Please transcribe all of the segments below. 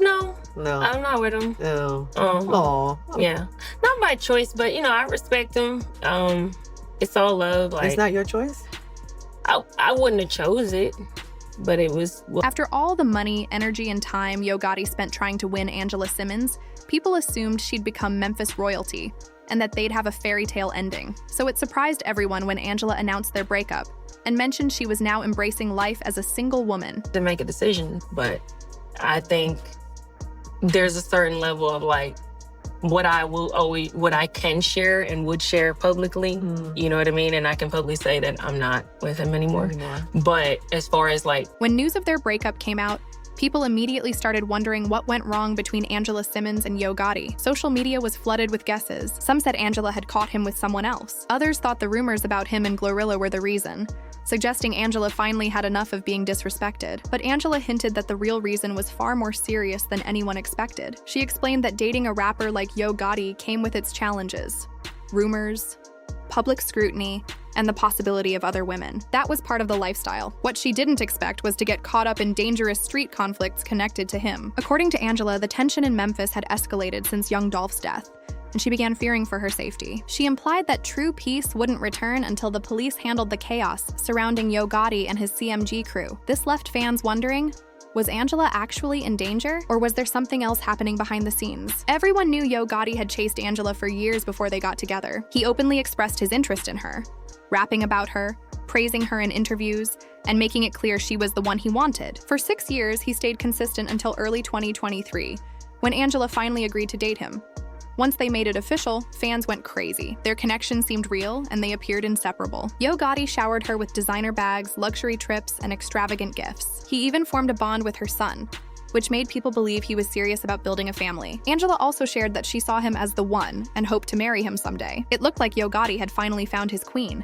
No. No. I'm not with him. No. Aw. Yeah. Not by choice, but, I respect him. It's all love. It's not your choice? I wouldn't have chose it, but it was... After all the money, energy, and time Yo Gotti spent trying to win Angela Simmons, people assumed she'd become Memphis royalty and that they'd have a fairy tale ending. So it surprised everyone when Angela announced their breakup and mentioned she was now embracing life as a single woman. To make a decision, but I think there's a certain level of what I can share and would share publicly. You know what I mean? And I can publicly say that I'm not with him anymore. But as far as when news of their breakup came out, people immediately started wondering what went wrong between Angela Simmons and Yo Gotti. Social media was flooded with guesses. Some said Angela had caught him with someone else. Others thought the rumors about him and Glorilla were the reason, suggesting Angela finally had enough of being disrespected. But Angela hinted that the real reason was far more serious than anyone expected. She explained that dating a rapper like Yo Gotti came with its challenges: rumors, public scrutiny, and the possibility of other women. That was part of the lifestyle. What she didn't expect was to get caught up in dangerous street conflicts connected to him. According to Angela, the tension in Memphis had escalated since young Dolph's death, and she began fearing for her safety. She implied that true peace wouldn't return until the police handled the chaos surrounding Yo Gotti and his CMG crew. This left fans wondering, was Angela actually in danger, or was there something else happening behind the scenes? Everyone knew Yo Gotti had chased Angela for years before they got together. He openly expressed his interest in her, rapping about her, praising her in interviews, and making it clear she was the one he wanted. For 6 years, he stayed consistent until early 2023, when Angela finally agreed to date him. Once they made it official, fans went crazy. Their connection seemed real, and they appeared inseparable. Yo Gotti showered her with designer bags, luxury trips, and extravagant gifts. He even formed a bond with her son, which made people believe he was serious about building a family. Angela also shared that she saw him as the one and hoped to marry him someday. It looked like Yo Gotti had finally found his queen,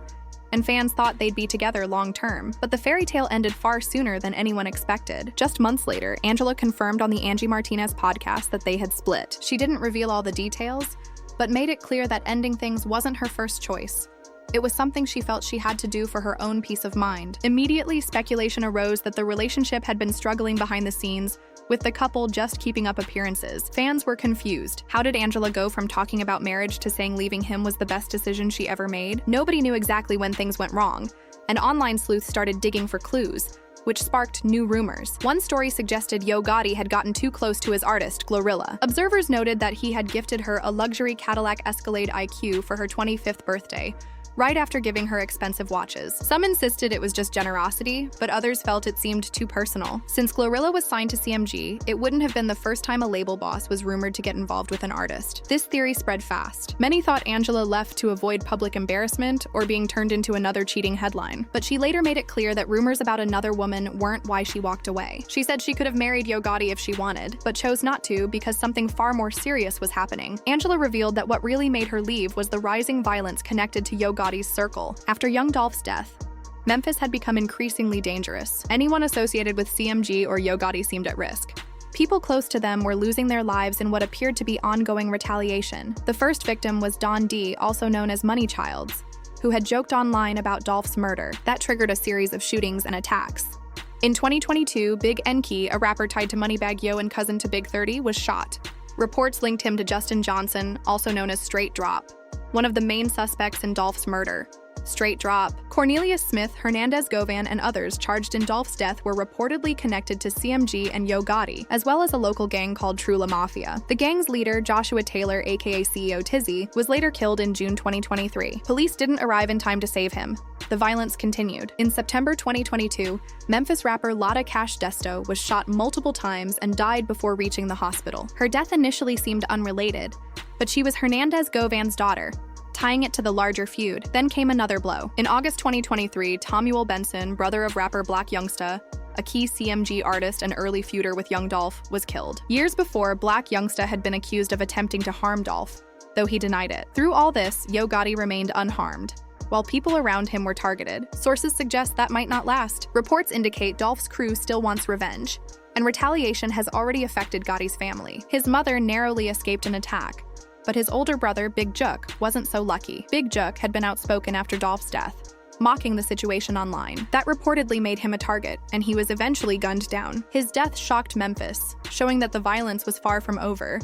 and fans thought they'd be together long-term. But the fairy tale ended far sooner than anyone expected. Just months later, Angela confirmed on the Angie Martinez podcast that they had split. She didn't reveal all the details, but made it clear that ending things wasn't her first choice. It was something she felt she had to do for her own peace of mind. Immediately, speculation arose that the relationship had been struggling behind the scenes, with the couple just keeping up appearances. Fans were confused. How did Angela go from talking about marriage to saying leaving him was the best decision she ever made? Nobody knew exactly when things went wrong, and online sleuths started digging for clues, which sparked new rumors. One story suggested Yo Gotti had gotten too close to his artist, Glorilla. Observers noted that he had gifted her a luxury Cadillac Escalade IQ for her 25th birthday, right after giving her expensive watches. Some insisted it was just generosity, but others felt it seemed too personal. Since Glorilla was signed to CMG, it wouldn't have been the first time a label boss was rumored to get involved with an artist. This theory spread fast. Many thought Angela left to avoid public embarrassment or being turned into another cheating headline, but she later made it clear that rumors about another woman weren't why she walked away. She said she could have married Yo Gotti if she wanted, but chose not to because something far more serious was happening. Angela revealed that what really made her leave was the rising violence connected to Yo Gotti's circle. After young Dolph's death, Memphis had become increasingly dangerous. Anyone associated with CMG or Yo Gotti seemed at risk. People close to them were losing their lives in what appeared to be ongoing retaliation. The first victim was Don D, also known as Money Childs, who had joked online about Dolph's murder. That triggered a series of shootings and attacks. In 2022, Big Enki, a rapper tied to Moneybagg Yo and cousin to Big 30, was shot. Reports linked him to Justin Johnson, also known as Straight Drop, one of the main suspects in Dolph's murder. Straight Drop, Cornelius Smith, Hernandez Govan, and others charged in Dolph's death were reportedly connected to CMG and Yo Gotti, as well as a local gang called True La Mafia. The gang's leader, Joshua Taylor, aka CEO Tizzy, was later killed in June 2023. Police didn't arrive in time to save him. The violence continued. In September 2022, Memphis rapper Lotta Cash Desto was shot multiple times and died before reaching the hospital. Her death initially seemed unrelated, but she was Hernandez Govan's daughter, tying it to the larger feud. Then came another blow. In August 2023, Tomuel Benson, brother of rapper Black Youngsta, a key CMG artist and early feuder with Young Dolph, was killed. Years before, Black Youngsta had been accused of attempting to harm Dolph, though he denied it. Through all this, Yo Gotti remained unharmed, while people around him were targeted. Sources suggest that might not last. Reports indicate Dolph's crew still wants revenge, and retaliation has already affected Gotti's family. His mother narrowly escaped an attack, but his older brother, Big Jook, wasn't so lucky. Big Jook had been outspoken after Dolph's death, mocking the situation online. That reportedly made him a target, and he was eventually gunned down. His death shocked Memphis, showing that the violence was far from over.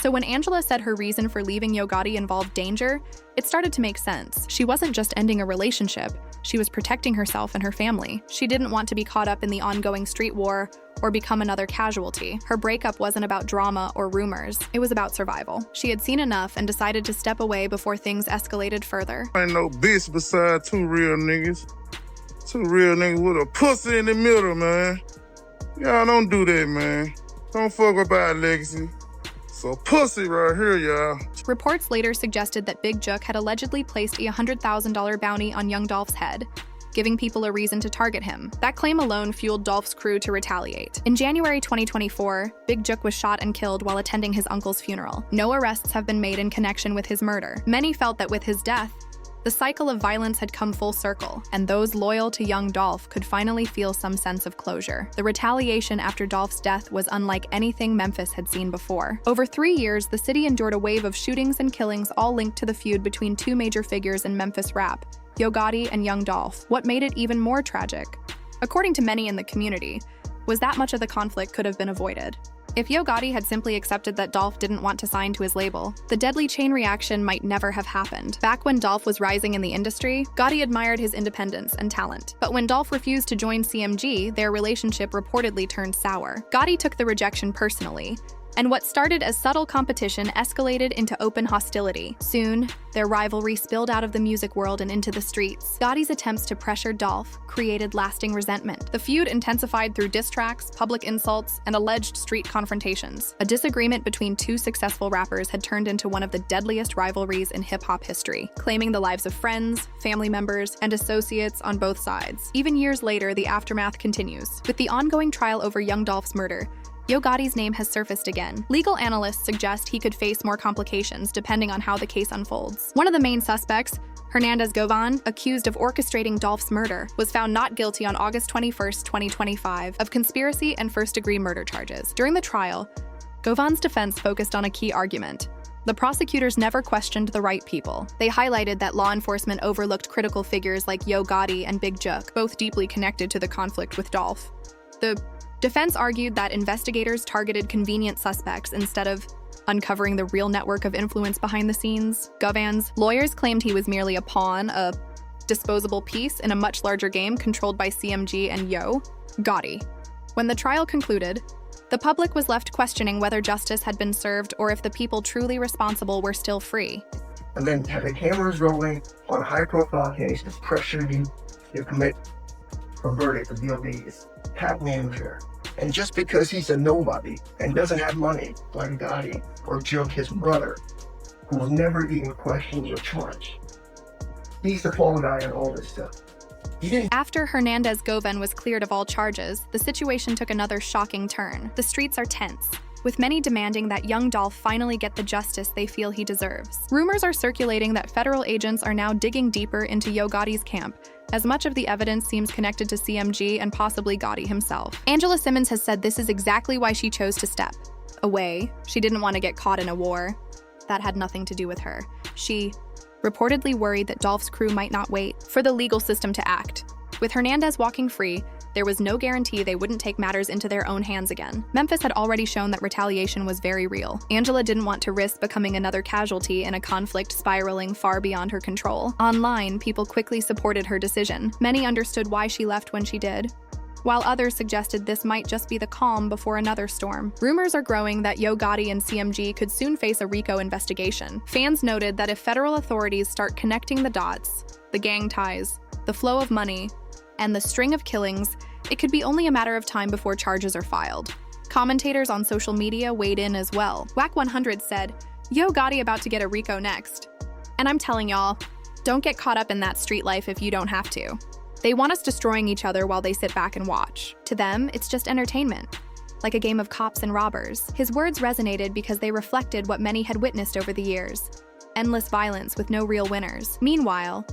So when Angela said her reason for leaving Yo Gotti involved danger, it started to make sense. She wasn't just ending a relationship, she was protecting herself and her family. She didn't want to be caught up in the ongoing street war or become another casualty. Her breakup wasn't about drama or rumors, it was about survival. She had seen enough and decided to step away before things escalated further. Ain't no bitch beside two real niggas. Two real niggas with a pussy in the middle, man. Y'all don't do that, man. Don't fuck up our legacy. So pussy right here, y'all. Reports later suggested that Big Jook had allegedly placed a $100,000 bounty on young Dolph's head, giving people a reason to target him. That claim alone fueled Dolph's crew to retaliate. In January 2024, Big Jook was shot and killed while attending his uncle's funeral. No arrests have been made in connection with his murder. Many felt that with his death, the cycle of violence had come full circle, and those loyal to young Dolph could finally feel some sense of closure. The retaliation after Dolph's death was unlike anything Memphis had seen before. Over 3 years, the city endured a wave of shootings and killings, all linked to the feud between two major figures in Memphis rap, Yo Gotti and young Dolph. What made it even more tragic, according to many in the community, was that much of the conflict could have been avoided. If Yo Gotti had simply accepted that Dolph didn't want to sign to his label, the deadly chain reaction might never have happened. Back when Dolph was rising in the industry, Gotti admired his independence and talent. But when Dolph refused to join CMG, their relationship reportedly turned sour. Gotti took the rejection personally, and what started as subtle competition escalated into open hostility. Soon, their rivalry spilled out of the music world and into the streets. Gotti's attempts to pressure Dolph created lasting resentment. The feud intensified through diss tracks, public insults, and alleged street confrontations. A disagreement between two successful rappers had turned into one of the deadliest rivalries in hip-hop history, claiming the lives of friends, family members, and associates on both sides. Even years later, the aftermath continues. With the ongoing trial over young Dolph's murder, Yo Gotti's name has surfaced again. Legal analysts suggest he could face more complications depending on how the case unfolds. One of the main suspects, Hernandez Govan, accused of orchestrating Dolph's murder, was found not guilty on August 21, 2025, of conspiracy and first-degree murder charges. During the trial, Govan's defense focused on a key argument. The prosecutors never questioned the right people. They highlighted that law enforcement overlooked critical figures like Yo Gotti and Big Jook, both deeply connected to the conflict with Dolph. The defense argued that investigators targeted convenient suspects instead of uncovering the real network of influence behind the scenes. Govan's lawyers claimed he was merely a pawn, a disposable piece in a much larger game controlled by CMG and Yo Gotti. When the trial concluded, the public was left questioning whether justice had been served or if the people truly responsible were still free. And then have the cameras rolling on a high-profile case to pressure you to commit a verdict. The DOD is happening here. And just because he's a nobody and doesn't have money like Gotti or Jook, his brother, who was never even questioned or charged, he's the fall guy in all this stuff. After Hernandez Govan was cleared of all charges, the situation took another shocking turn. The streets are tense, with many demanding that young Dolph finally get the justice they feel he deserves. Rumors are circulating that federal agents are now digging deeper into Yo Gotti's camp, as much of the evidence seems connected to CMG and possibly Gotti himself. Angela Simmons has said this is exactly why she chose to step away. She didn't want to get caught in a war. That had nothing to do with her. She reportedly worried that Dolph's crew might not wait for the legal system to act. With Hernandez walking free, there was no guarantee they wouldn't take matters into their own hands again. Memphis had already shown that retaliation was very real. Angela didn't want to risk becoming another casualty in a conflict spiraling far beyond her control. Online, people quickly supported her decision. Many understood why she left when she did, while others suggested this might just be the calm before another storm. Rumors are growing that Yo Gotti and CMG could soon face a RICO investigation. Fans noted that if federal authorities start connecting the dots, the gang ties, the flow of money, and the string of killings, it could be only a matter of time before charges are filed. Commentators on social media weighed in as well. Whack 100 said, Yo Gotti about to get a RICO next. And I'm telling y'all, don't get caught up in that street life if you don't have to. They want us destroying each other while they sit back and watch. To them, it's just entertainment, like a game of cops and robbers. His words resonated because they reflected what many had witnessed over the years: endless violence with no real winners. Meanwhile,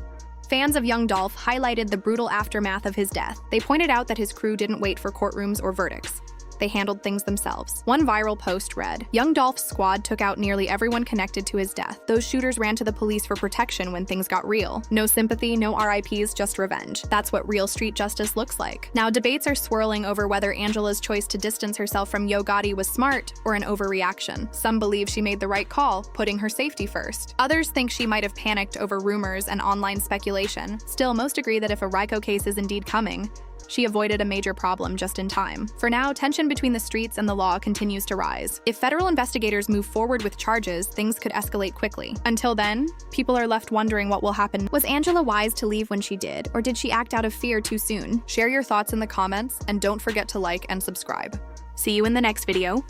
fans of young Dolph highlighted the brutal aftermath of his death. They pointed out that his crew didn't wait for courtrooms or verdicts. They handled things themselves. One viral post read, "Young Dolph's squad took out nearly everyone connected to his death. Those shooters ran to the police for protection when things got real. No sympathy, no RIPs, just revenge. That's what real street justice looks like." Now, debates are swirling over whether Angela's choice to distance herself from Yo Gotti was smart or an overreaction. Some believe she made the right call, putting her safety first. Others think she might have panicked over rumors and online speculation. Still, most agree that if a RICO case is indeed coming, she avoided a major problem just in time. For now, tension between the streets and the law continues to rise. If federal investigators move forward with charges, things could escalate quickly. Until then, people are left wondering what will happen. Was Angela wise to leave when she did, or did she act out of fear too soon? Share your thoughts in the comments, and don't forget to like and subscribe. See you in the next video.